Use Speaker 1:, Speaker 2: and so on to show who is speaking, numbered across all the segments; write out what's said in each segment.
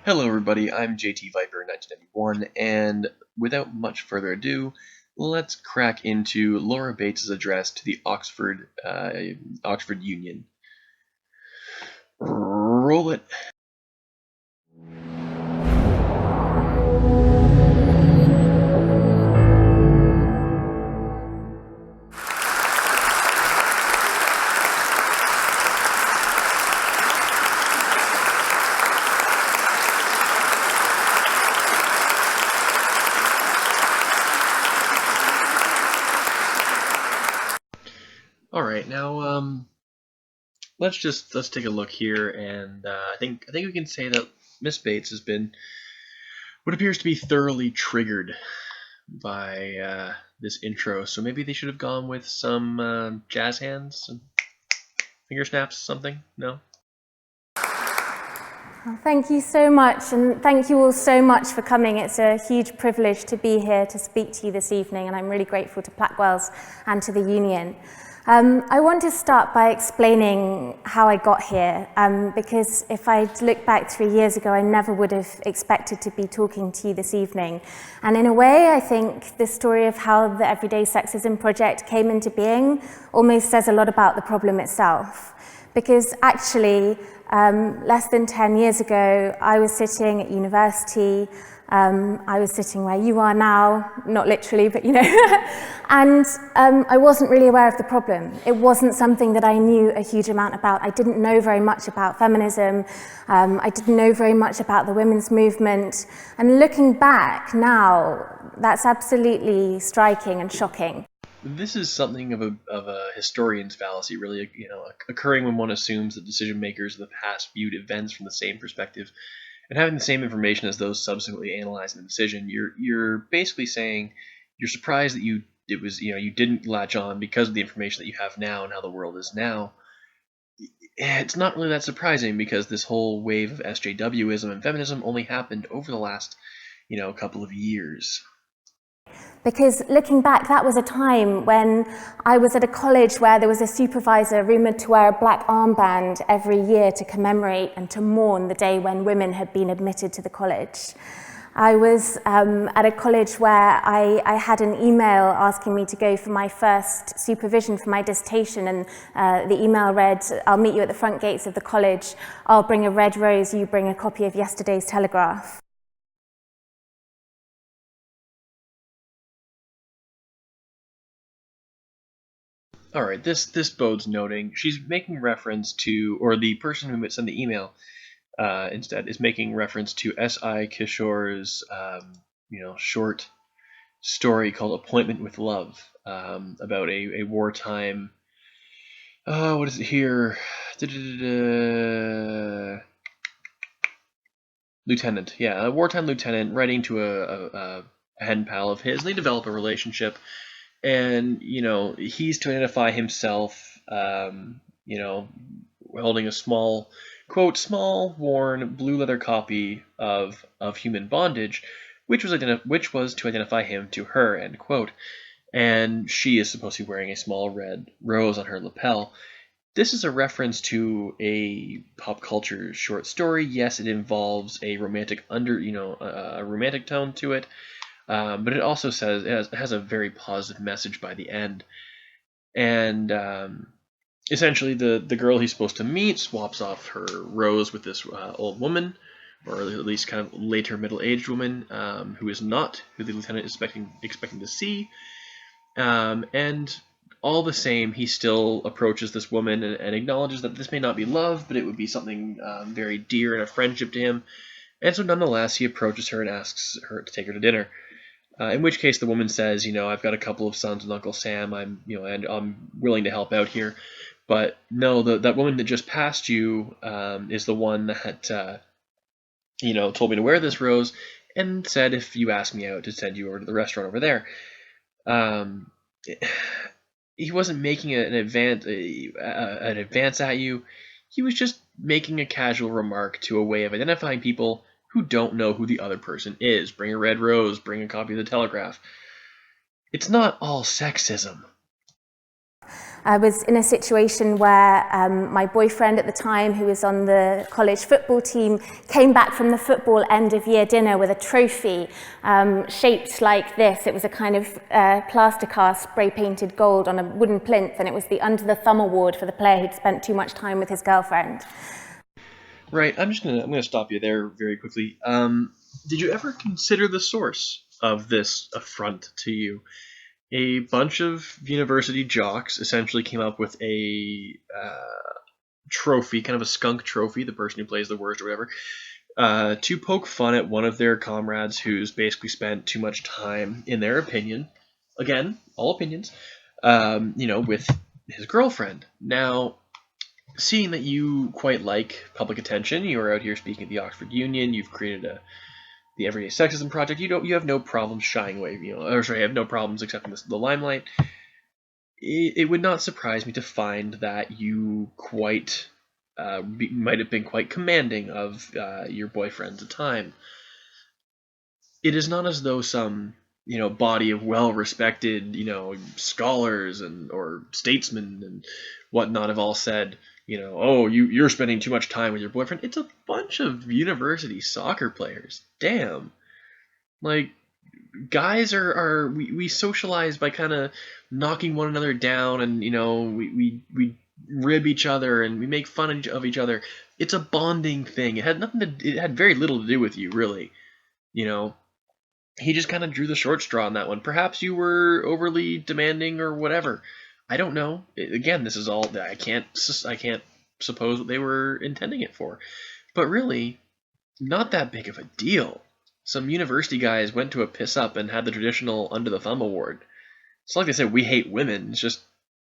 Speaker 1: Hello everybody, I'm JT Viper 1991, and without much further ado, let's crack into Laura Bates's address to the Oxford Union. Roll it. All right, now let's take a look here, and I think we can say that Miss Bates has been what appears to be thoroughly triggered by this intro. So maybe they should have gone with some jazz hands, some finger snaps, something. No.
Speaker 2: Thank you so much, and thank you all so much for coming. It's a huge privilege to be here to speak to you this evening, and I'm really grateful to Blackwell's and to the Union. I want to start by explaining how I got here, because if I'd looked back 3 years ago, I never would have expected to be talking to you this evening. And in a way, I think the story of how the Everyday Sexism Project came into being almost says a lot about the problem itself. Because actually, less than 10 years ago, I was sitting at university. I was sitting where you are now, not literally, but you know, and I wasn't really aware of the problem. It wasn't something that I knew a huge amount about. I didn't know very much about feminism. I didn't know very much about the women's movement. And looking back now, that's absolutely striking and shocking.
Speaker 1: This is something of a historian's fallacy, really, occurring when one assumes that decision makers of the past viewed events from the same perspective and having the same information as those subsequently analyzing the decision. You're basically saying you're surprised that you didn't latch on because of the information that you have now and how the world is now. It's not really that surprising because this whole wave of SJWism and feminism only happened over the last couple of years.
Speaker 2: Because looking back, that was a time when I was at a college where there was a supervisor rumoured to wear a black armband every year to commemorate and to mourn the day when women had been admitted to the college. I was at a college where I had an email asking me to go for my first supervision for my dissertation, and the email read, "I'll meet you at the front gates of the college. I'll bring a red rose, you bring a copy of yesterday's Telegraph."
Speaker 1: All right, this bodes noting. She's making reference to, or the person who sent the email instead is making reference to S.I. Kishore's short story called "Appointment with Love," about a wartime. What is it here? Lieutenant, yeah, a wartime lieutenant writing to a pen pal of his. They develop a relationship, and he's to identify himself, holding a small, quote, small worn blue leather copy of Human Bondage, which was to identify him to her, end quote. And she is supposed to be wearing a small red rose on her lapel. This is a reference to a pop culture short story. Yes, it involves a romantic a romantic tone to it, but it also says it has a very positive message by the end. And essentially, the girl he's supposed to meet swaps off her rose with this old woman, or at least kind of later middle-aged woman, who is not who the lieutenant is expecting to see. And all the same, he still approaches this woman and acknowledges that this may not be love, but it would be something very dear and a friendship to him. And so, nonetheless, he approaches her and asks her to take her to dinner. In which case, the woman says, "I've got a couple of sons with Uncle Sam. And I'm willing to help out here." But no, that woman that just passed you is the one that told me to wear this rose and said if you ask me out to send you over to the restaurant over there. Um, he wasn't making an advance at you. He was just making a casual remark to a way of identifying people who don't know who the other person is. Bring a red rose, bring a copy of the Telegraph. It's not all sexism.
Speaker 2: I was in a situation where my boyfriend at the time, who was on the college football team, came back from the football end of year dinner with a trophy shaped like this. It was a kind of plaster cast spray painted gold on a wooden plinth, and it was the Under the Thumb Award for the player who'd spent too much time with his girlfriend.
Speaker 1: Right. I'm gonna stop you there very quickly. Did you ever consider the source of this affront to you? A bunch of university jocks essentially came up with a trophy, kind of a skunk trophy, the person who plays the worst or whatever, to poke fun at one of their comrades who's basically spent too much time, in their opinion, again, all opinions, with his girlfriend. Now, seeing that you quite like public attention, you are out here speaking at the Oxford Union, you've created the Everyday Sexism Project, you have no problems shying away, have no problems accepting the limelight. It would not surprise me to find that you might have been quite commanding of your boyfriend at the time. It is not as though some body of well-respected scholars or statesmen and whatnot have all said oh you're spending too much time with your boyfriend. It's a bunch of university soccer players. Damn, like guys we socialize by kind of knocking one another down, and we rib each other and we make fun of each other. It's a bonding thing. It had very little to do with you, really. He just kind of drew the short straw on that one. Perhaps you were overly demanding or whatever. I don't know. Again, this is all I can't suppose what they were intending it for. But really, not that big of a deal. Some university guys went to a piss up and had the traditional Under the Thumb Award. It's like they said, we hate women. It's just,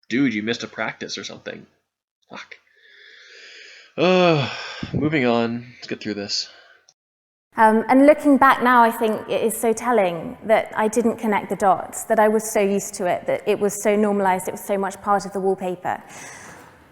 Speaker 1: dude, you missed a practice or something. Fuck. Moving on. Let's get through this.
Speaker 2: And looking back now, I think it is so telling that I didn't connect the dots, that I was so used to it, that it was so normalized, it was so much part of the wallpaper.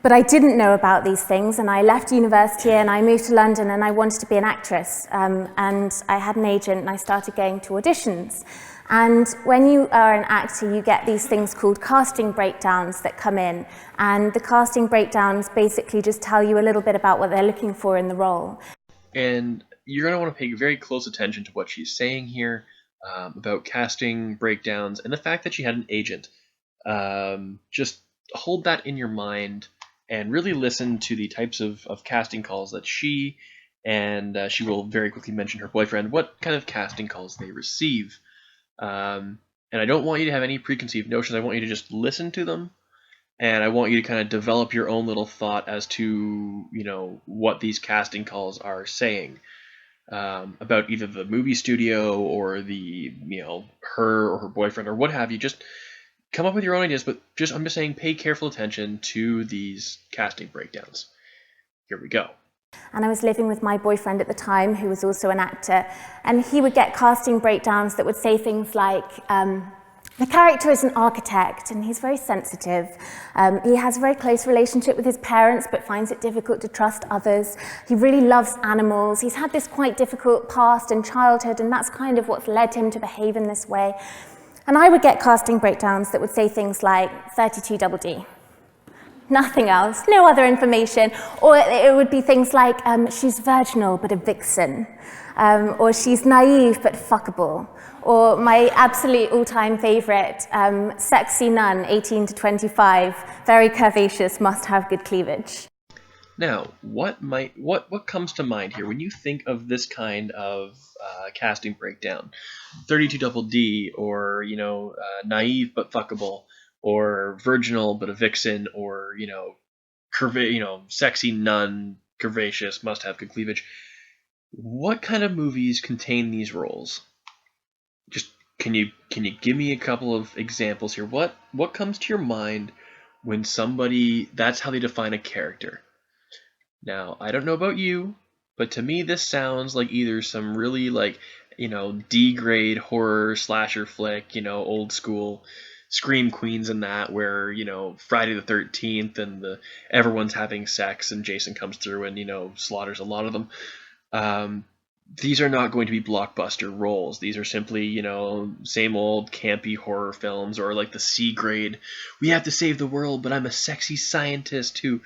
Speaker 2: But I didn't know about these things, and I left university and I moved to London and I wanted to be an actress. And I had an agent and I started going to auditions. And when you are an actor, you get these things called casting breakdowns that come in. And the casting breakdowns basically just tell you a little bit about what they're looking for in the role.
Speaker 1: And you're going to want to pay very close attention to what she's saying here about casting breakdowns and the fact that she had an agent. Just hold that in your mind and really listen to the types of casting calls that she will very quickly mention her boyfriend, what kind of casting calls they receive. And I don't want you to have any preconceived notions. I want you to just listen to them, and I want you to kind of develop your own little thought as to what these casting calls are saying about either the movie studio or the her or her boyfriend or what have you. Just come up with your own ideas, but I'm just saying pay careful attention to these casting breakdowns. Here we go.
Speaker 2: And I was living with my boyfriend at the time, who was also an actor, and he would get casting breakdowns that would say things like, the character is an architect and he's very sensitive. He has a very close relationship with his parents but finds it difficult to trust others. He really loves animals. He's had this quite difficult past in childhood, and that's kind of what's led him to behave in this way. And I would get casting breakdowns that would say things like 32 double D. Nothing else, no other information. Or it would be things like, she's virginal but a vixen. Or she's naive but fuckable. Or my absolute all-time favorite, sexy nun, 18 to 25, very curvaceous, must have good cleavage.
Speaker 1: Now, what comes to mind here when you think of this kind of casting breakdown? 32 double D, or naive but fuckable, or virginal but a vixen, or sexy nun, curvaceous, must have good cleavage. What kind of movies contain these roles? Just can you give me a couple of examples here? What comes to your mind when that's how they define a character? Now, I don't know about you, but to me this sounds like either some really D-grade horror slasher flick, old school Scream Queens and that, where Friday the 13th and everyone's having sex and Jason comes through and slaughters a lot of them. these are not going to be blockbuster roles. These are simply, same old campy horror films, or like the C grade. We have to save the world, but I'm a sexy scientist who,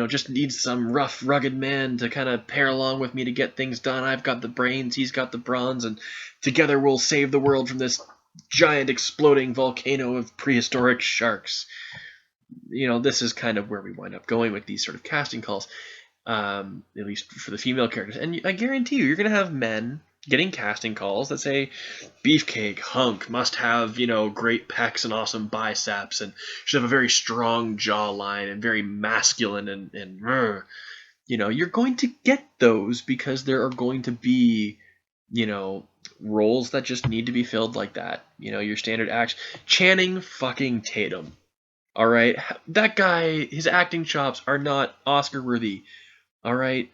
Speaker 1: just needs some rough, rugged man to kind of pair along with me to get things done. I've got the brains, he's got the bronze, and together we'll save the world from this giant exploding volcano of prehistoric sharks. This is kind of where we wind up going with these sort of casting calls, at least for the female characters. And I guarantee you're going to have men getting casting calls that say, beefcake, hunk, must have, great pecs and awesome biceps, and should have a very strong jawline and very masculine and you're going to get those because there are going to be, roles that just need to be filled like that. Your standard acts. Channing fucking Tatum. All right, that guy, his acting chops are not Oscar worthy. All right.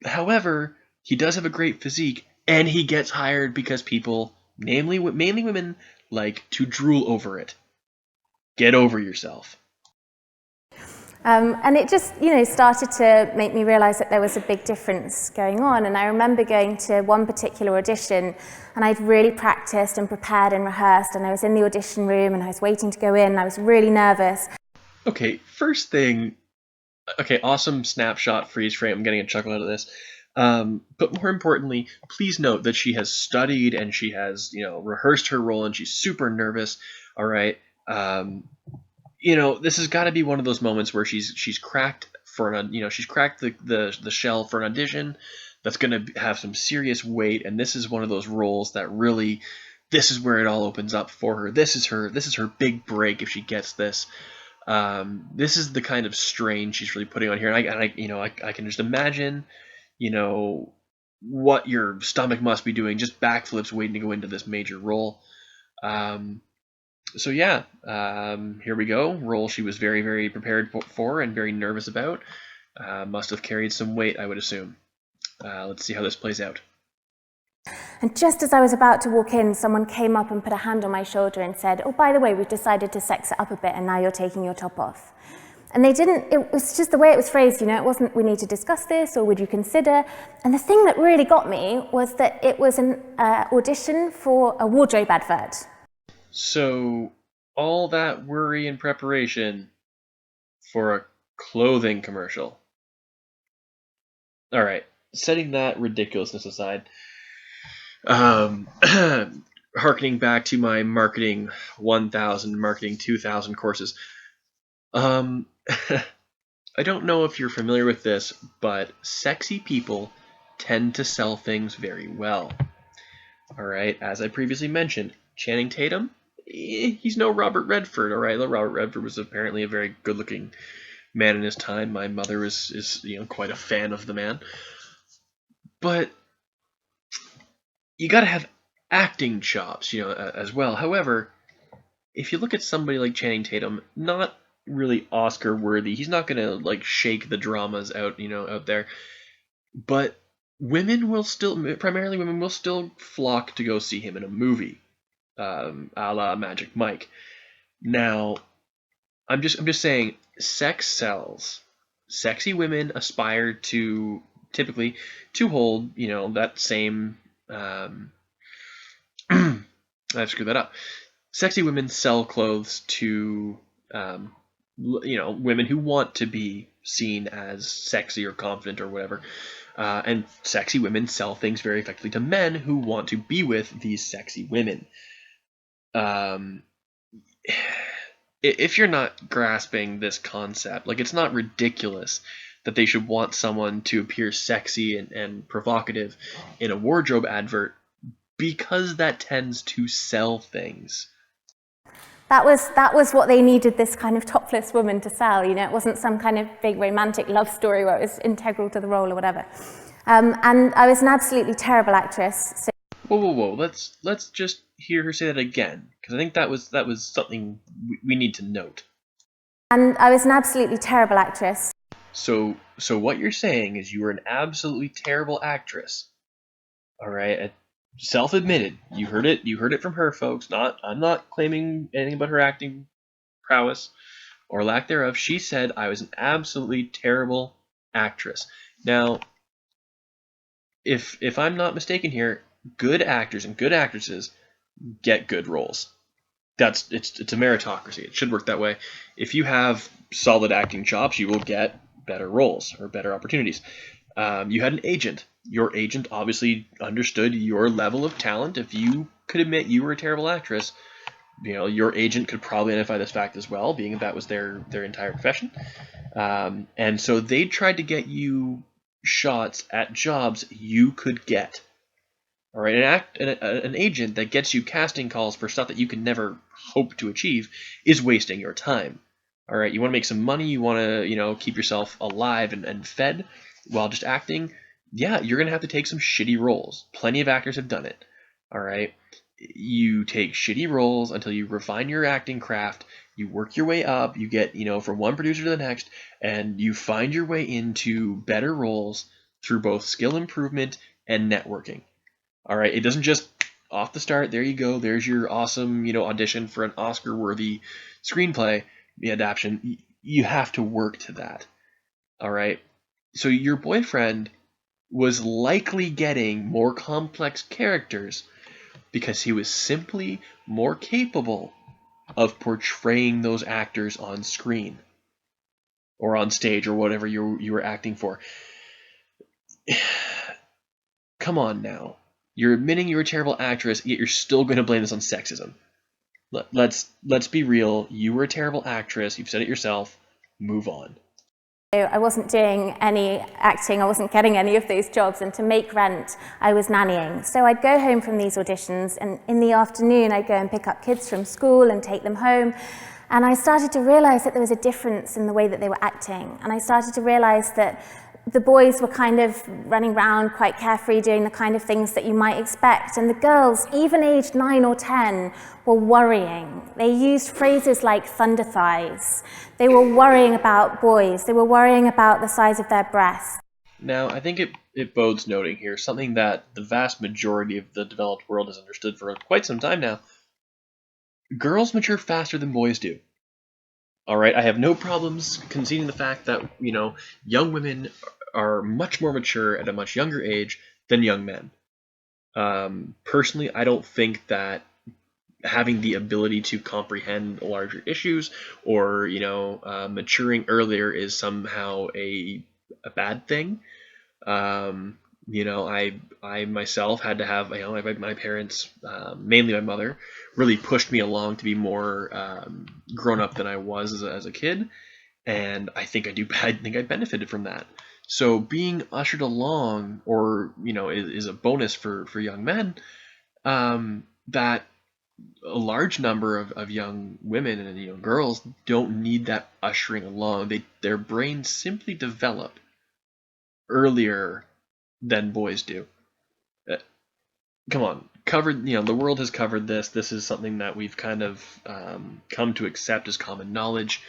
Speaker 1: However, he does have a great physique, and he gets hired because people, mainly women, like to drool over it. Get over yourself.
Speaker 2: And it just, started to make me realize that there was a big difference going on. And I remember going to one particular audition, and I'd really practiced and prepared and rehearsed, and I was in the audition room and I was waiting to go in, and I was really nervous.
Speaker 1: Okay, first thing, awesome snapshot freeze frame. I'm getting a chuckle out of this. But more importantly, please note that she has studied and she has, rehearsed her role, and she's super nervous. All right. This has got to be one of those moments where she's cracked she's cracked the shell for an audition that's going to have some serious weight, and this is one of those roles that really, this is where it all opens up for her. This is her big break if she gets this. This is the kind of strain she's really putting on here, and I can just imagine, what your stomach must be doing, just backflips waiting to go into this major role. So yeah, here we go. Role she was very, very prepared for and very nervous about. Must have carried some weight, I would assume. Let's see how this plays out.
Speaker 2: And just as I was about to walk in, someone came up and put a hand on my shoulder and said, "Oh, by the way, we've decided to sex it up a bit and now you're taking your top off." And it was just the way it was phrased, it wasn't, "We need to discuss this," or "Would you consider?" And the thing that really got me was that it was an audition for a wardrobe advert.
Speaker 1: So, all that worry and preparation for a clothing commercial. All right, setting that ridiculousness aside, harkening back to my marketing 1000, marketing 2000 courses, I don't know if you're familiar with this, but sexy people tend to sell things very well. All right, as I previously mentioned, Channing Tatum, he's no Robert Redford. All right, Robert Redford was apparently a very good-looking man in his time. My mother is quite a fan of the man, but you got to have acting chops, as well. However, if you look at somebody like Channing Tatum, not really Oscar worthy. He's not gonna like shake the dramas out, out there. But primarily women will still flock to go see him in a movie, a la Magic Mike. Now, I'm just saying, sex sells. Sexy women aspire to typically to hold, that same. I screwed that up. Sexy women sell clothes to women who want to be seen as sexy or confident or whatever. And sexy women sell things very effectively to men who want to be with these sexy women. If you're not grasping this concept, like, it's not ridiculous that they should want someone to appear sexy and provocative in a wardrobe advert, because that tends to sell things.
Speaker 2: That was what they needed this kind of topless woman to sell. It wasn't some kind of big romantic love story where it was integral to the role or whatever. And I was an absolutely terrible actress. So
Speaker 1: Whoa! Let's just hear her say that again, because I think that was something we need to note.
Speaker 2: And I was an absolutely terrible actress.
Speaker 1: So what you're saying is you were an absolutely terrible actress. All right, self-admitted. You heard it from her, folks. I'm not claiming anything about her acting prowess or lack thereof. She said I was an absolutely terrible actress. Now, if I'm not mistaken here, good actors and good actresses get good roles. It's a meritocracy. It should work that way. If you have solid acting chops, you will get better roles or better opportunities. You had an agent. Your agent obviously understood your level of talent. If you could admit you were a terrible actress, your agent could probably identify this fact as well, being that was their entire profession. And so they tried to get you shots at jobs you could get. All right, an agent that gets you casting calls for stuff that you can never hope to achieve is wasting your time. All right, you want to make some money, you want to keep yourself alive and fed while just acting. Yeah, you're gonna have to take some shitty roles. Plenty of actors have done it. All right, you take shitty roles until you refine your acting craft. You work your way up. You get from one producer to the next, and you find your way into better roles through both skill improvement and networking. All right, it doesn't just off the start. There you go. There's your awesome, audition for an Oscar-worthy screenplay adaptation. You have to work to that. All right. So your boyfriend was likely getting more complex characters because he was simply more capable of portraying those actors on screen or on stage or whatever you were acting for. Come on now. You're admitting you're a terrible actress, yet you're still going to blame this on sexism. Let's be real. You were a terrible actress. You've said it yourself. Move on.
Speaker 2: I wasn't doing any acting, I wasn't getting any of those jobs, and to make rent, I was nannying. So I'd go home from these auditions, and in the afternoon I'd go and pick up kids from school and take them home. And I started to realize that there was a difference in the way that they were acting. And I started to realize that the boys were kind of running around quite carefree, doing the kind of things that you might expect. And the girls, even aged 9 or 10, were worrying. They used phrases like thunder thighs. They were worrying about boys. They were worrying about the size of their breasts.
Speaker 1: Now, I think it bodes noting here, something that the vast majority of the developed world has understood for quite some time now. Girls mature faster than boys do. All right, I have no problems conceding the fact that, young women are much more mature at a much younger age than young men. Personally, I don't think that having the ability to comprehend larger issues or, maturing earlier is somehow a bad thing. I myself had to have, my parents, mainly my mother, really pushed me along to be more grown up than I was as a kid, and I think I think I benefited from that. So being ushered along, or is a bonus for young men. That a large number of young women and girls don't need that ushering along. Their brains simply develop earlier than boys do. Come on, covered. The world has covered this. This is something that we've kind of come to accept as common knowledge.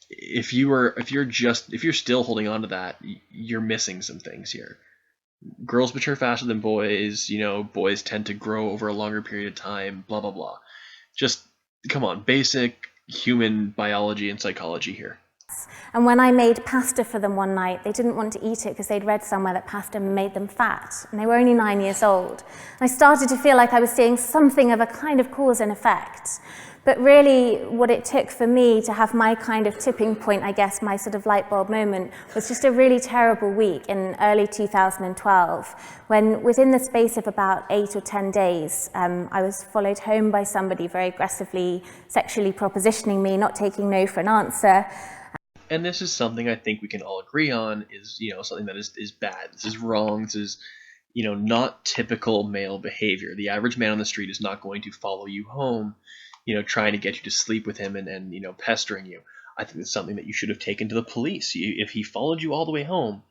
Speaker 1: If you're still holding on to that, you're missing some things here. Girls mature faster than boys. Boys tend to grow over a longer period of time. Blah blah blah. Just come on, basic human biology and psychology here.
Speaker 2: And when I made pasta for them one night, they didn't want to eat it because they'd read somewhere that pasta made them fat, and they were only 9 years old. And I started to feel like I was seeing something of a kind of cause and effect. But really, what it took for me to have my kind of tipping point, I guess, my sort of light bulb moment, was just a really terrible week in early 2012, when within the space of about 8 or 10 days, I was followed home by somebody very aggressively sexually propositioning me, not taking no for an answer.
Speaker 1: And this is something I think we can all agree on is, something that is bad. This is wrong. This is, not typical male behavior. The average man on the street is not going to follow you home, trying to get you to sleep with him and pestering you. I think it's something that you should have taken to the police. If he followed you all the way home,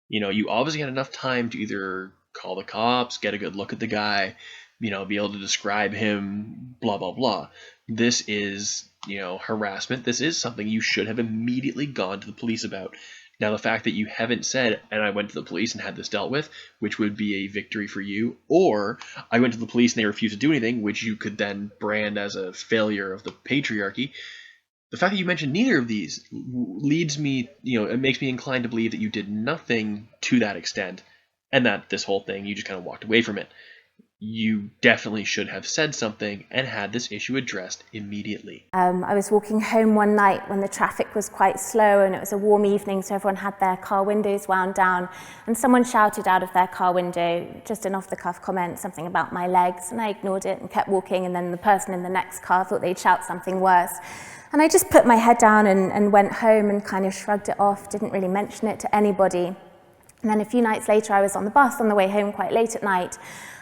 Speaker 1: you obviously had enough time to either call the cops, get a good look at the guy, be able to describe him, blah, blah, blah. This is, harassment. This is something you should have immediately gone to the police about. Now, the fact that you haven't said, and I went to the police and had this dealt with, which would be a victory for you, or I went to the police and they refused to do anything, which you could then brand as a failure of the patriarchy. The fact that you mentioned neither of these leads me, it makes me inclined to believe that you did nothing to that extent. and that this whole thing, you just kind of walked away from it. You definitely should have said something and had this issue addressed immediately.
Speaker 2: I was walking home one night when the traffic was quite slow and it was a warm evening, so everyone had their car windows wound down, and someone shouted out of their car window, just an off-the-cuff comment, something about my legs, and I ignored it and kept walking, and then the person in the next car thought they'd shout something worse. And I just put my head down and went home and kind of shrugged it off, didn't really mention it to anybody. And then a few nights later, I was on the bus on the way home quite late at night,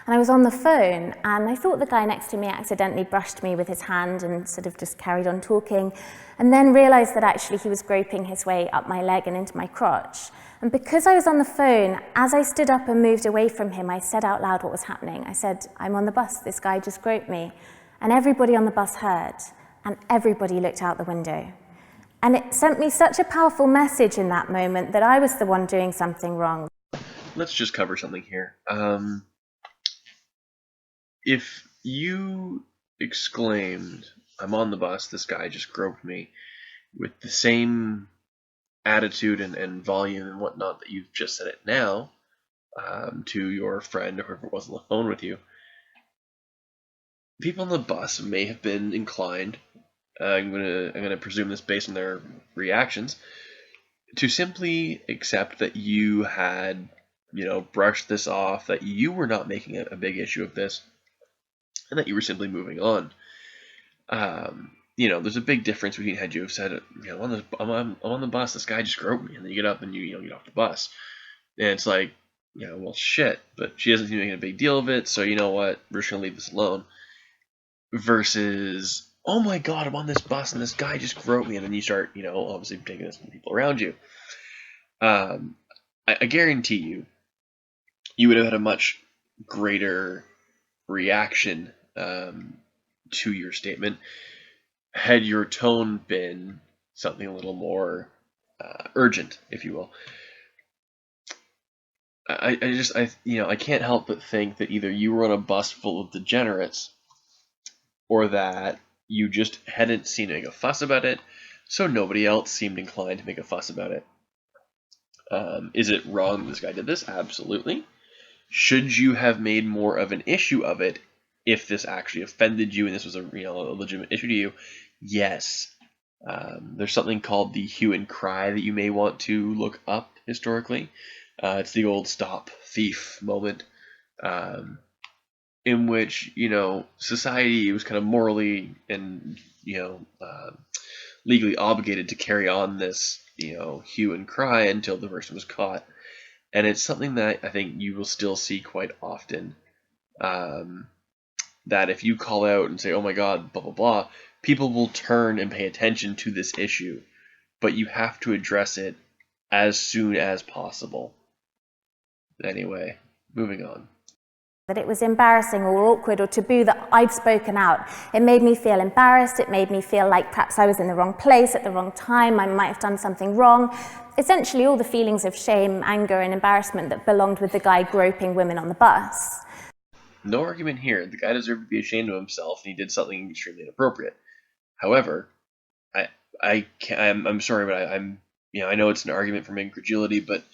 Speaker 2: and I was on the phone, and I thought the guy next to me accidentally brushed me with his hand and sort of just carried on talking, and then realised that actually he was groping his way up my leg and into my crotch. And because I was on the phone, as I stood up and moved away from him, I said out loud what was happening. I said, "I'm on the bus, this guy just groped me." And everybody on the bus heard, and everybody looked out the window. And it sent me such a powerful message in that moment that I was the one doing something wrong.
Speaker 1: Let's just cover something here. If you exclaimed, "I'm on the bus, this guy just groped me," with the same attitude and volume and whatnot that you've just said it now, to your friend or whoever was on the phone with you, people on the bus may have been inclined, I'm gonna presume this based on their reactions, to simply accept that you had, brushed this off, that you were not making a big issue of this, and that you were simply moving on. There's a big difference between had you have said, I'm on the bus, this guy just groped me, and then you get up and you get off the bus, and it's like, well, shit, but she doesn't seem to make a big deal of it, so you know what, we're just gonna leave this alone. Versus, oh my god, I'm on this bus and this guy just groped me, and then you start, obviously taking this from people around you. I guarantee you would have had a much greater reaction to your statement had your tone been something a little more urgent, if you will. I can't help but think that either you were on a bus full of degenerates, or that you just hadn't seen to make a fuss about it, so nobody else seemed inclined to make a fuss about it. Is it wrong that this guy did this? Absolutely. Should you have made more of an issue of it if this actually offended you and this was a legitimate issue to you? Yes. There's something called the hue and cry that you may want to look up historically. It's the old stop thief moment, in which society was kind of morally and legally obligated to carry on this hue and cry until the person was caught. And it's something that I think you will still see quite often, that if you call out and say, oh my god, blah blah blah, people will turn and pay attention to this issue, but you have to address it as soon as possible. Anyway, moving on.
Speaker 2: That it was embarrassing or awkward or taboo that I'd spoken out. It made me feel embarrassed, it made me feel like perhaps I was in the wrong place at the wrong time, I might have done something wrong. Essentially all the feelings of shame, anger and embarrassment that belonged with the guy groping women on the bus.
Speaker 1: No argument here. The guy deserved to be ashamed of himself, and he did something extremely inappropriate. However, I'm sorry, but I know it's an argument from incredulity, but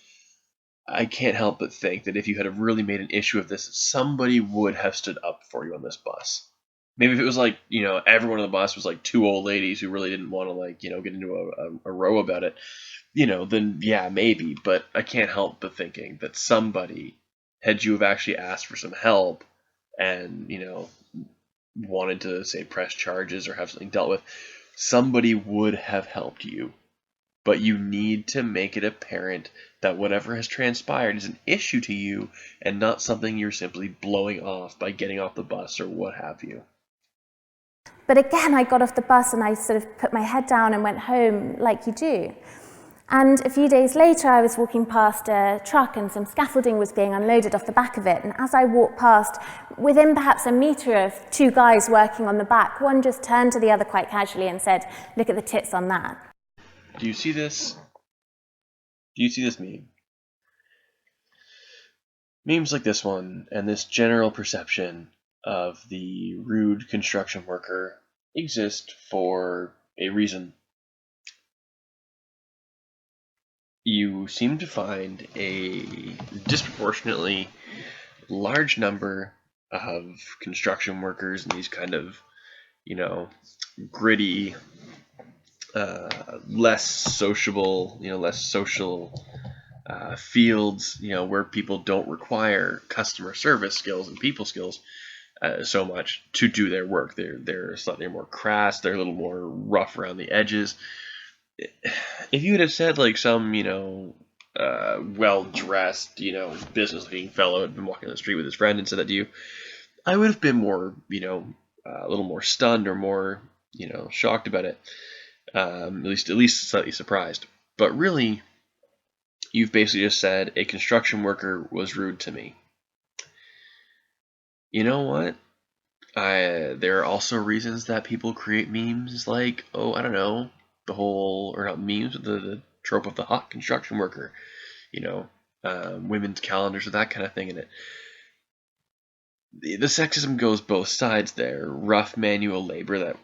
Speaker 1: I can't help but think that if you had really made an issue of this, somebody would have stood up for you on this bus. Maybe if it was like, everyone on the bus was like two old ladies who really didn't want to get into a row about it, then yeah, maybe. But I can't help but thinking that somebody, had you have actually asked for some help and, wanted to, say, press charges or have something dealt with, somebody would have helped you. But you need to make it apparent that whatever has transpired is an issue to you and not something you're simply blowing off by getting off the bus or what have you.
Speaker 2: But again, I got off the bus and I sort of put my head down and went home like you do. And a few days later, I was walking past a truck and some scaffolding was being unloaded off the back of it. And as I walked past, within perhaps a metre of two guys working on the back, one just turned to the other quite casually and said, "Look at the tits on that."
Speaker 1: Do you see this? Do you see this meme? Memes like this one and this general perception of the rude construction worker exist for a reason. you seem to find a disproportionately large number of construction workers in these kind of, you know, gritty, less sociable, less social fields, where people don't require customer service skills and people skills so much to do their work. They're slightly more crass. They're a little more rough around the edges. If you would have said like some, well dressed, business looking fellow had been walking on the street with his friend and said that to you, I would have been more, a little more stunned or more, shocked about it. At least slightly surprised. But really, you've basically just said a construction worker was rude to me. You know what? There are also reasons that people create memes like, oh, I don't know, the whole, or not memes, but the trope of the hot construction worker, women's calendars or that kind of thing in it. The sexism goes both sides there. Rough manual labor that,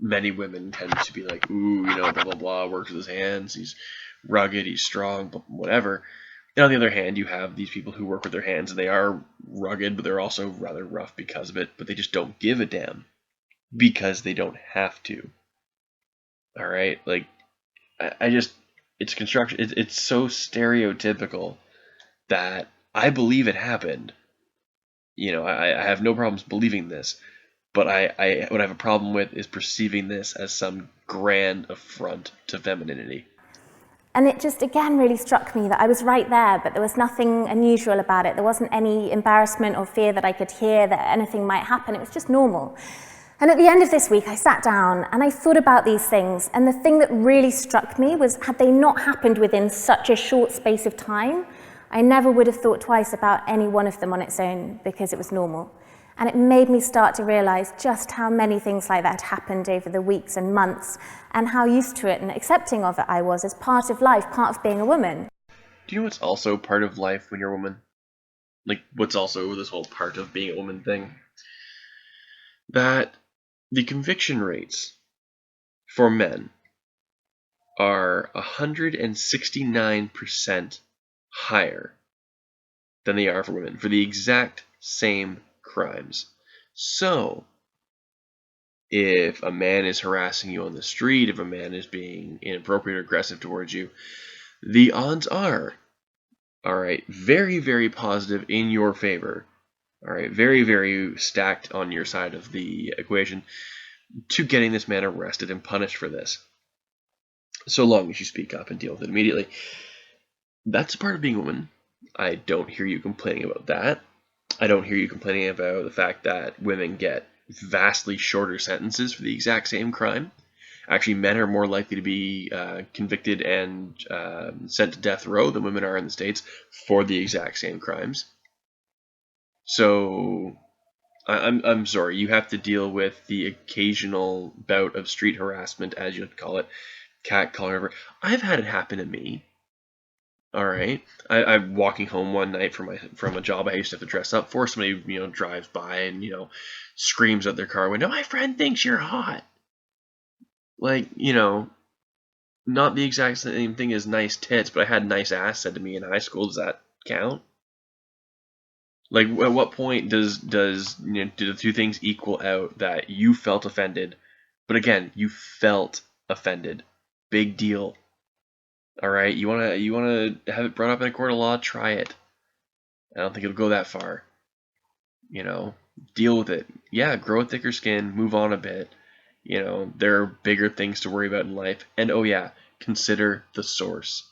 Speaker 1: many women tend to be like, ooh, blah, blah, blah, works with his hands, he's rugged, he's strong, whatever. And on the other hand, you have these people who work with their hands, and they are rugged, but they're also rather rough because of it, but they just don't give a damn because they don't have to. All right? Like, I just, it's construction, it's so stereotypical that I believe it happened. I have no problems believing this, but what I have a problem with is perceiving this as some grand affront to femininity.
Speaker 2: And it just, again, really struck me that I was right there, but there was nothing unusual about it. There wasn't any embarrassment or fear that I could hear that anything might happen. It was just normal. And at the end of this week, I sat down and I thought about these things. And the thing that really struck me was, had they not happened within such a short space of time, I never would have thought twice about any one of them on its own because it was normal. And it made me start to realize just how many things like that happened over the weeks and months, and how used to it and accepting of it I was as part of life, part of being a woman.
Speaker 1: Do you know what's also part of life when you're a woman? Like, what's also this whole part of being a woman thing? That the conviction rates for men are 169% higher than they are for women for the exact same crimes. So, if a man is harassing you on the street, if a man is being inappropriate or aggressive towards you, the odds are, all right, very, very positive in your favor. All right, very, very stacked on your side of the equation to getting this man arrested and punished for this. So long as you speak up and deal with it immediately. That's part of being a woman. I don't hear you complaining about that. I don't hear you complaining about the fact that women get vastly shorter sentences for the exact same crime. Actually, men are more likely to be convicted and sent to death row than women are in the States for the exact same crimes. So, I'm sorry, you have to deal with the occasional bout of street harassment, as you'd call it, catcalling, whatever. I've had it happen to me. All right, I'm walking home one night from a job I used to have to dress up for. Somebody drives by and screams out their car window, "My friend thinks you're hot." Like not the exact same thing as nice tits, but I had nice ass said to me in high school. Does that count? Like, at what point do the two things equal out that you felt offended, but again, you felt offended? Big deal. All right, you wanna have it brought up in a court of law? Try it. I don't think it'll go that far. Deal with it. Yeah, grow a thicker skin, move on a bit. There are bigger things to worry about in life. And oh yeah, consider the source.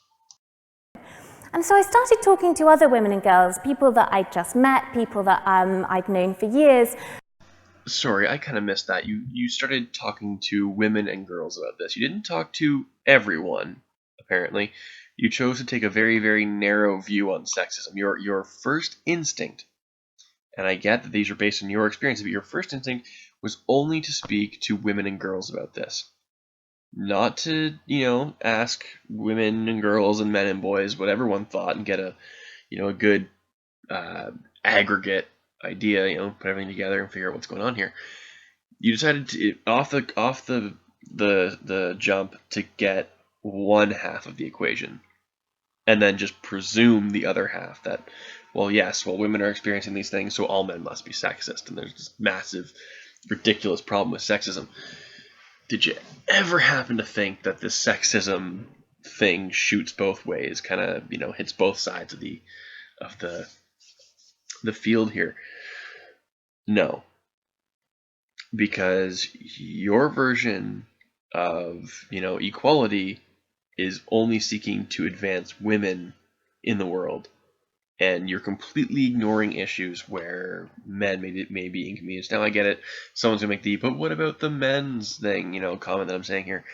Speaker 2: And so I started talking to other women and girls, people that I'd just met, people that I'd known for years.
Speaker 1: Sorry, I kind of missed that. You started talking to women and girls about this. You didn't talk to everyone, apparently. You chose to take a very, very narrow view on sexism. Your first instinct, and I get that these are based on your experience, but your first instinct was only to speak to women and girls about this. Not to, ask women and girls and men and boys what everyone thought and get a good aggregate idea, put everything together and figure out what's going on here. You decided to off the jump to get one half of the equation and then just presume the other half that, well, yes, well, women are experiencing these things, so all men must be sexist, and there's this massive, ridiculous problem with sexism. Did you ever happen to think that this sexism thing shoots both ways, kind of, hits both sides of the field here? No, because your version of equality is only seeking to advance women in the world, and you're completely ignoring issues where men may be inconvenienced. Now I get it. Someone's gonna make but what about the men's thing? Comment that I'm saying here.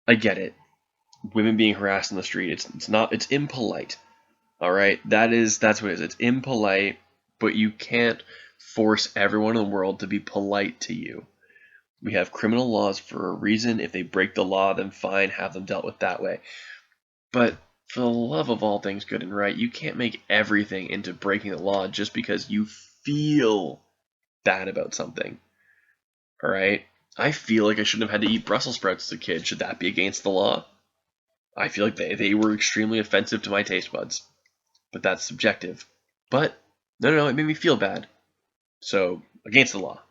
Speaker 1: I get it. Women being harassed in the street. It's impolite. All right, that's what it is. It's impolite, but you can't force everyone in the world to be polite to you. We have criminal laws for a reason. If they break the law, then fine, have them dealt with that way. But for the love of all things good and right, you can't make everything into breaking the law just because you feel bad about something. All right? I feel like I shouldn't have had to eat Brussels sprouts as a kid. Should that be against the law? I feel like they were extremely offensive to my taste buds. But that's subjective. But, no, it made me feel bad. So, against the law.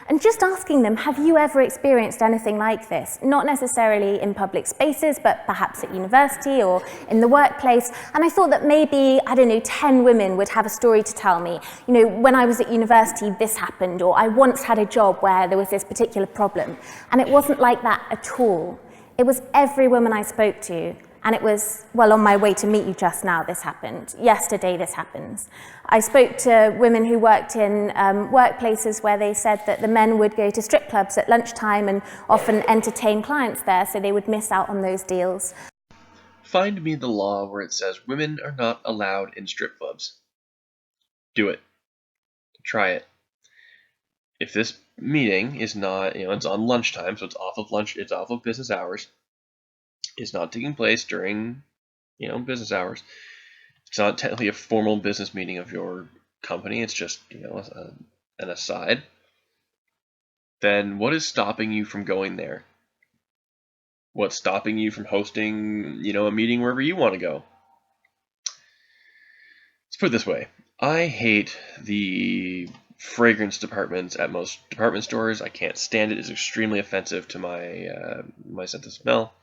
Speaker 2: And just asking them, have you ever experienced anything like this? Not necessarily in public spaces, but perhaps at university or in the workplace. And I thought that maybe, 10 women would have a story to tell me. When I was at university, this happened, or I once had a job where there was this particular problem. And it wasn't like that at all. It was every woman I spoke to. And it was, well, on my way to meet you just now, this happened. Yesterday, this happens. I spoke to women who worked in workplaces where they said that the men would go to strip clubs at lunchtime and often entertain clients there, so they would miss out on those deals.
Speaker 1: Find me the law where it says women are not allowed in strip clubs. Do it. Try it. If this meeting is not, it's on lunchtime, so it's off of business hours, is not taking place during, business hours. It's not technically a formal business meeting of your company. It's just, an aside. Then what is stopping you from going there? What's stopping you from hosting, a meeting wherever you want to go? Let's put it this way. I hate the fragrance departments at most department stores. I can't stand it. It's extremely offensive to my sense of smell.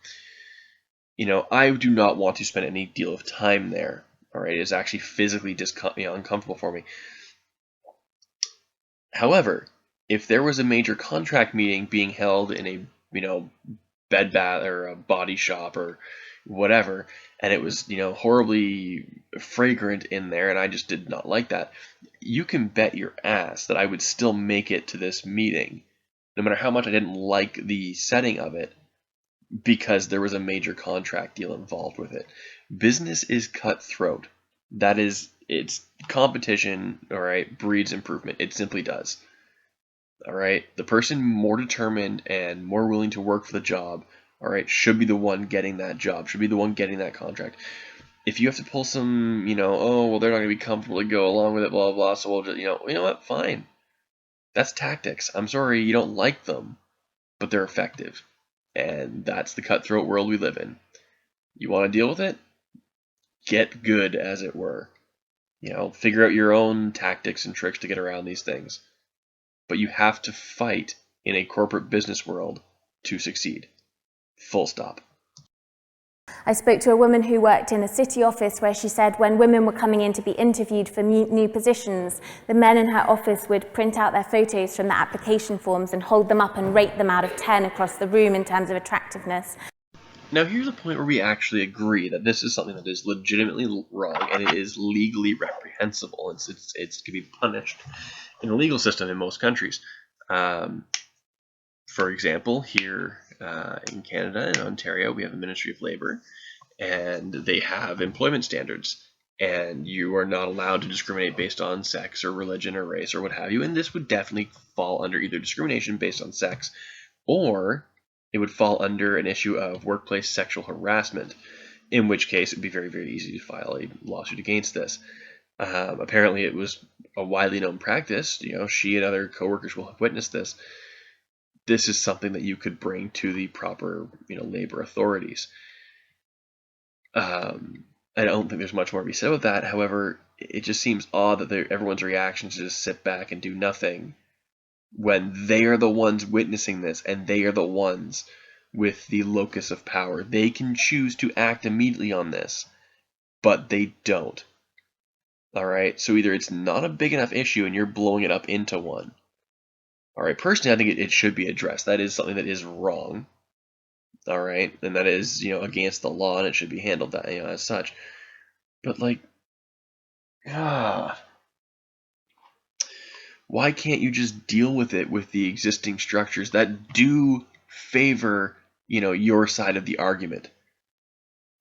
Speaker 1: I do not want to spend any deal of time there. All right, it is actually physically uncomfortable for me. However, if there was a major contract meeting being held in a bed bath or a body shop or whatever, and it was horribly fragrant in there, and I just did not like that, you can bet your ass that I would still make it to this meeting, no matter how much I didn't like the setting of it, because there was a major contract deal involved with it. Business is cutthroat. It's competition, all right, breeds improvement. It simply does. All right, the person more determined and more willing to work for the job, all right, should be the one getting that job, should be the one getting that contract. If you have to pull some, oh, well, they're not going to be comfortable to go along with it, blah, blah, blah, so we'll just, you know what, fine. That's tactics. I'm sorry you don't like them, but they're effective. And that's the cutthroat world we live in. You want to deal with it? Get good, as it were. Figure out your own tactics and tricks to get around these things. But you have to fight in a corporate business world to succeed. Full stop.
Speaker 2: I spoke to a woman who worked in a city office where she said when women were coming in to be interviewed for new positions, the men in her office would print out their photos from the application forms and hold them up and rate them out of 10 across the room in terms of attractiveness.
Speaker 1: Now here's a point where we actually agree that this is something that is legitimately wrong and it is legally reprehensible. It's to be punished in the legal system in most countries. For example, here in Canada, in Ontario, we have the Ministry of Labour, and they have employment standards, and you are not allowed to discriminate based on sex or religion or race or what have you, and this would definitely fall under either discrimination based on sex, or it would fall under an issue of workplace sexual harassment, in which case it would be very, very easy to file a lawsuit against this. Apparently it was a widely known practice. She and other coworkers will have witnessed this. This is something that you could bring to the proper, labor authorities. I don't think there's much more to be said about that. However, it just seems odd that everyone's reaction is to just sit back and do nothing when they are the ones witnessing this and they are the ones with the locus of power. They can choose to act immediately on this, but they don't. All right, so either it's not a big enough issue and you're blowing it up into one. All right, personally, I think it should be addressed. That is something that is wrong. All right, and that is, against the law, and it should be handled that, as such. But like, ah, why can't you just deal with it with the existing structures that do favor, your side of the argument?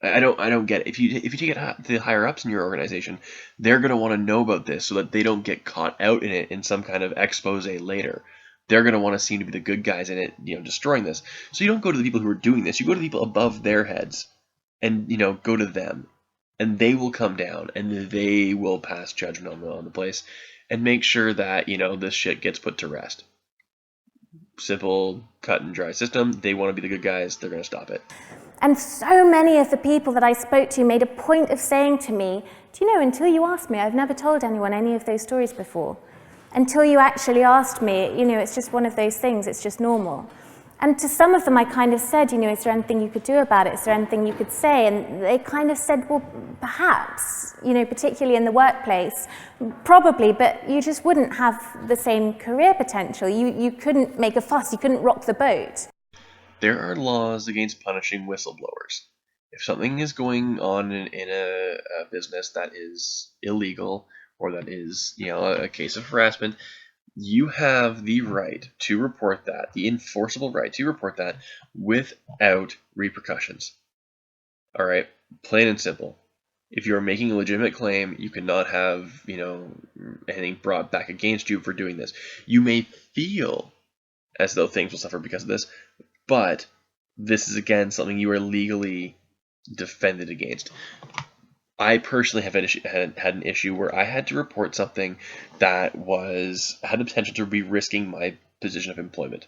Speaker 1: I don't get it. If you take it to the higher ups in your organization, they're going to want to know about this so that they don't get caught out in it in some kind of expose later. They're going to want to seem to be the good guys in it, destroying this. So you don't go to the people who are doing this. You go to the people above their heads, and go to them, and they will come down and they will pass judgment on the place, and make sure that this shit gets put to rest. Simple, cut and dry system. They want to be the good guys. They're going to stop it.
Speaker 2: And so many of the people that I spoke to made a point of saying to me, do you know, until you asked me, I've never told anyone any of those stories before. Until you actually asked me, it's just one of those things, it's just normal. And to some of them I kind of said, is there anything you could do about it? Is there anything you could say? And they kind of said, well, perhaps, particularly in the workplace, probably, but you just wouldn't have the same career potential. You couldn't make a fuss, you couldn't rock the boat.
Speaker 1: There are laws against punishing whistleblowers. If something is going on in a business that is illegal, or that is, a case of harassment, you have the right to report that, the enforceable right to report that without repercussions. All right, plain and simple. If you're making a legitimate claim, you cannot have, anything brought back against you for doing this. You may feel as though things will suffer because of this, but this is, again, something you are legally defended against. I personally have had an issue where I had to report something that had the potential to be risking my position of employment.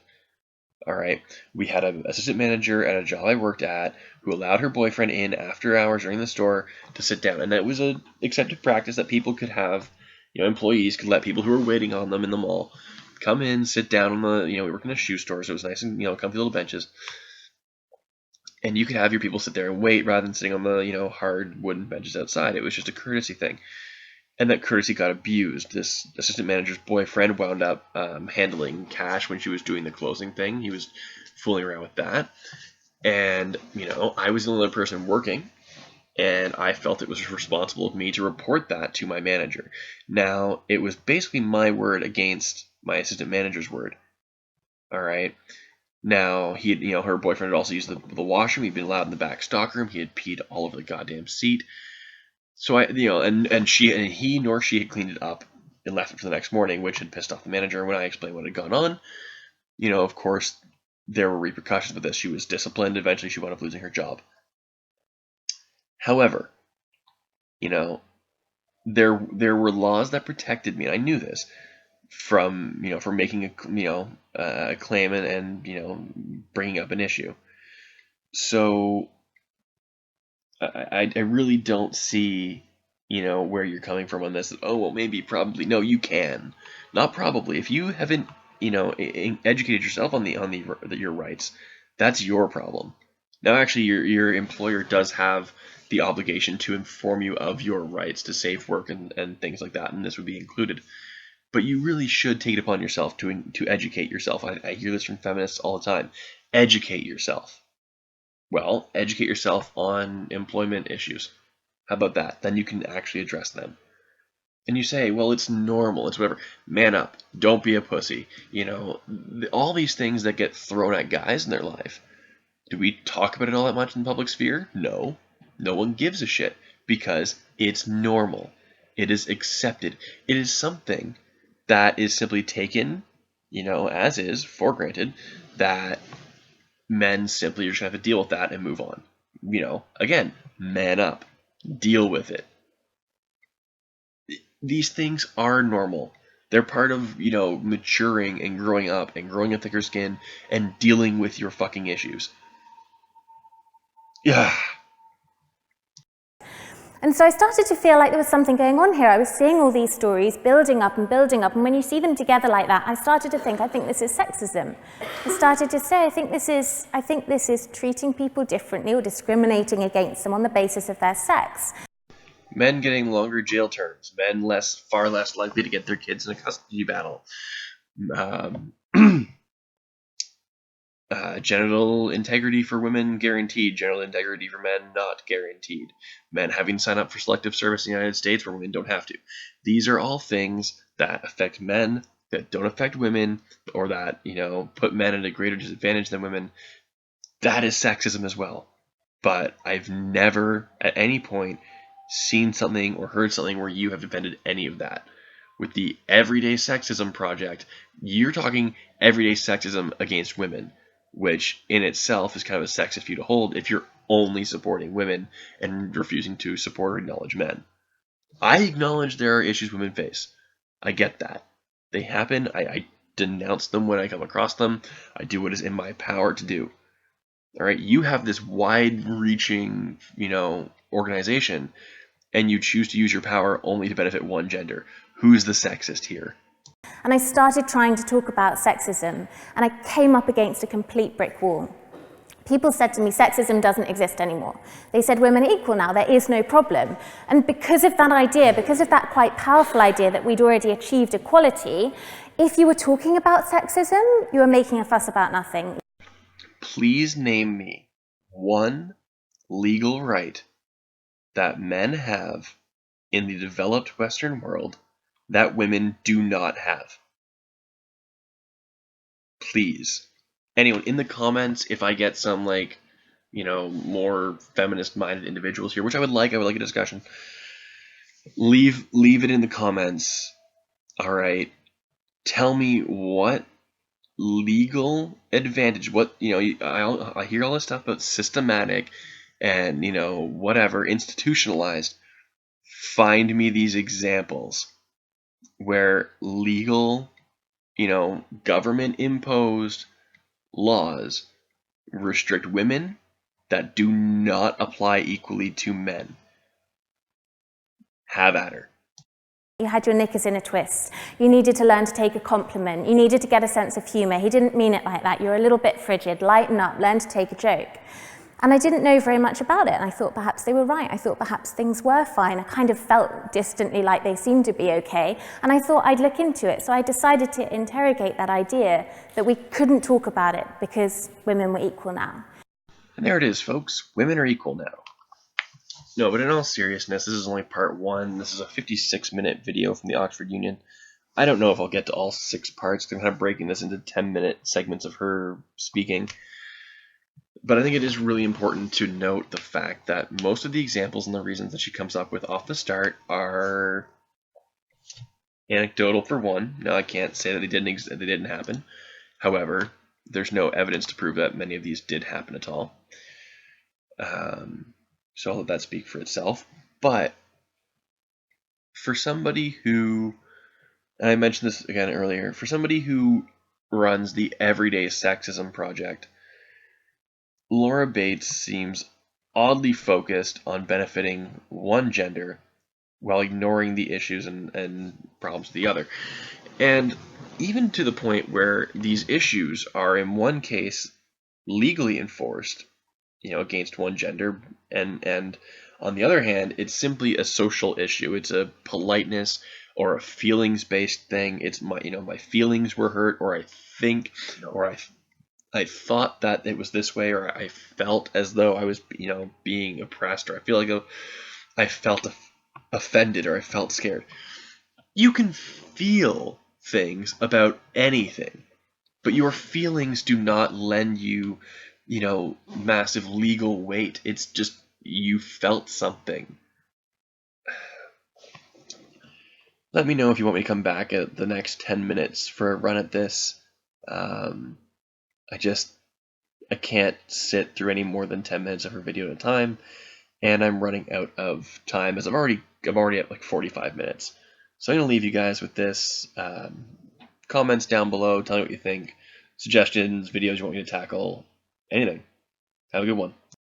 Speaker 1: All right, we had an assistant manager at a job I worked at who allowed her boyfriend in after hours during the store to sit down, and that was a accepted practice that people could have. Employees could let people who were waiting on them in the mall come in, sit down on the. We work in a shoe store, so it was nice and comfy little benches. And you could have your people sit there and wait rather than sitting on the, hard wooden benches outside. It was just a courtesy thing. And that courtesy got abused. This assistant manager's boyfriend wound up handling cash when she was doing the closing thing. He was fooling around with that. And, I was the only other person working. And I felt it was responsible of me to report that to my manager. Now, it was basically my word against my assistant manager's word. All right. Now, her boyfriend had also used the washroom. He'd been allowed in the back stockroom. He had peed all over the goddamn seat. So and he nor she had cleaned it up and left it for the next morning, which had pissed off the manager. When I explained what had gone on, of course, there were repercussions with this. She was disciplined. Eventually, she wound up losing her job. However, there were laws that protected me, and I knew this from making a claim and bringing up an issue. So I really don't see where you're coming from on this. Oh, well, maybe, probably. No, you can. Not probably. If you haven't educated yourself on your rights, that's your problem. Now, actually, your employer does have the obligation to inform you of your rights to safe work and things like that, and this would be included. But you really should take it upon yourself to educate yourself. I hear this from feminists all the time. Educate yourself. Well, educate yourself on employment issues. How about that? Then you can actually address them. And you say, well, it's normal, it's whatever. Man up. Don't be a pussy. All these things that get thrown at guys in their life. Do we talk about it all that much in the public sphere? No. No one gives a shit because it's normal. It is accepted. It is something that is simply taken, as is, for granted, that men simply are just going to have to deal with that and move on. Again, man up. Deal with it. These things are normal. They're part of, maturing and growing up and growing a thicker skin and dealing with your fucking issues. Yeah.
Speaker 2: And so I started to feel like there was something going on here. I was seeing all these stories building up, and when you see them together like that, I started to think, I think this is sexism. I started to say, I think this is treating people differently or discriminating against them on the basis of their sex.
Speaker 1: Men getting longer jail terms, men far less likely to get their kids in a custody battle. Genital integrity for women guaranteed, genital integrity for men not guaranteed. Men having to sign up for selective service in the United States where women don't have to. These are all things that affect men, that don't affect women, or that, put men at a greater disadvantage than women. That is sexism as well. But I've never at any point seen something or heard something where you have defended any of that. With the Everyday Sexism Project, you're talking everyday sexism against women, which in itself is kind of a sexist view to hold if you're only supporting women and refusing to support or acknowledge men. I acknowledge there are issues women face. I get that. They happen. I denounce them when I come across them. I do what is in my power to do. All right, you have this wide-reaching, organization, and you choose to use your power only to benefit one gender. Who's the sexist here?
Speaker 2: And I started trying to talk about sexism, and I came up against a complete brick wall. People said to me, sexism doesn't exist anymore. They said, women are equal now, there is no problem. And because of that idea, because of that quite powerful idea that we'd already achieved equality, if you were talking about sexism, you were making a fuss about nothing.
Speaker 1: Please name me one legal right that men have in the developed Western world that women do not have. Please. Anyone in the comments, if I get some more feminist-minded individuals here, which I would like a discussion. Leave it in the comments. All right. Tell me what legal advantage, what, I hear all this stuff about systematic and, whatever, institutionalized. Find me these examples where legal, government imposed laws restrict women that do not apply equally to men. Have at her.
Speaker 2: You had your knickers in a twist. You needed to learn to take a compliment. You needed to get a sense of humour. He didn't mean it like that. You're a little bit frigid. Lighten up. Learn to take a joke. And I didn't know very much about it. And I thought perhaps they were right. I thought perhaps things were fine. I kind of felt distantly like they seemed to be okay. And I thought I'd look into it. So I decided to interrogate that idea that we couldn't talk about it because women were equal now.
Speaker 1: And there it is, folks. Women are equal now. No, but in all seriousness, this is only part one. This is a 56-minute video from the Oxford Union. I don't know if I'll get to all 6 parts. I'm kind of breaking this into 10-minute segments of her speaking. But I think it is really important to note the fact that most of the examples and the reasons that she comes up with off the start are anecdotal for one. Now, I can't say that they didn't happen. However, there's no evidence to prove that many of these did happen at all. So I'll let that speak for itself. But for somebody who, and I mentioned this again earlier, for somebody who runs the Everyday Sexism Project, Laura Bates seems oddly focused on benefiting one gender while ignoring the issues and problems of the other. And even to the point where these issues are in one case legally enforced, against one gender, and on the other hand, it's simply a social issue. It's a politeness or a feelings-based thing. It's my feelings were hurt, or I think, or I thought that it was this way, or I felt as though I was, being oppressed, or I feel like I felt offended, or I felt scared. You can feel things about anything, but your feelings do not lend you, massive legal weight. It's just you felt something. Let me know if you want me to come back at the next 10 minutes for a run at this. I can't sit through any more than 10 minutes of her video at a time, and I'm running out of time as I'm already at like 45 minutes. So I'm going to leave you guys with this. Comments down below, tell me what you think. Suggestions, videos you want me to tackle, anything. Have a good one.